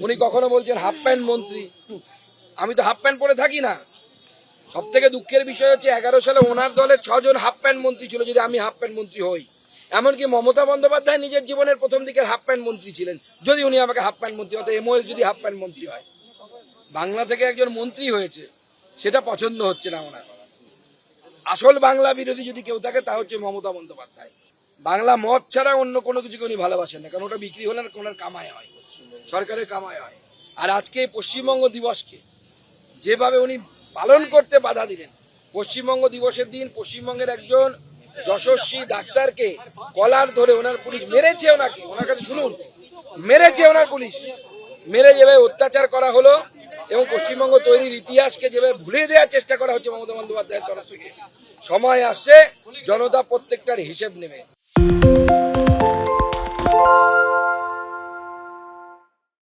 উনি কখনো বলছেন হাফ প্যান্ট মন্ত্রী, আমি তো হাফ প্যান্ট পরে থাকি না। সব থেকে দুঃখের বিষয় হচ্ছে 11 সালে ওনার দলের 6 জন হাফ প্যান্ট মন্ত্রী ছিল, যদি আমি হাফ প্যান্ট মন্ত্রী হই। এমনকি মমতা বন্দ্যোপাধ্যায় নিজের জীবনের প্রথম দিকের হাফ প্যান্ট মন্ত্রী ছিলেন, যদি উনি আমাকে হাফ প্যান্ট মন্ত্রী হতো, এমওএস যদি হাফ প্যান্ট মন্ত্রী হয়। বাংলা থেকে একজন মন্ত্রী হয়েছে, সেটা পছন্দ হচ্ছে না ওনার। আসল বাংলা বিরোধী যদি কেউ থাকে তা হচ্ছে মমতা বন্দ্যোপাধ্যায়। বাংলা মদ ছাড়া অন্য কোনো কিছুকে উনি ভালোবাসেন না, কারণ ওটা বিক্রি হলে ওনার কামাই হয়, সরকারের কামাই হয়। আর আজকে পশ্চিমবঙ্গ দিবসকে যেভাবে উনি পালন করতে বাধা দিলেন, পশ্চিমবঙ্গ দিবসের দিন পশ্চিমবঙ্গের একজন যশস্বী ডাক্তারকে কলার ধরে ওনার পুলিশ মেরেছে, ওনাকে, ওনার কাছে শুনুন, মেরেছে ওনার পুলিশ, মেরে যেভাবে অত্যাচার করা হলো এবং পশ্চিমবঙ্গ তৈরির ইতিহাসকে যেভাবে ভুলে দেওয়ার চেষ্টা করা হচ্ছে মমতা বন্দ্যোপাধ্যায়ের তরফ থেকে, সময় আসছে জনতা প্রত্যেকটার হিসেব নেবে।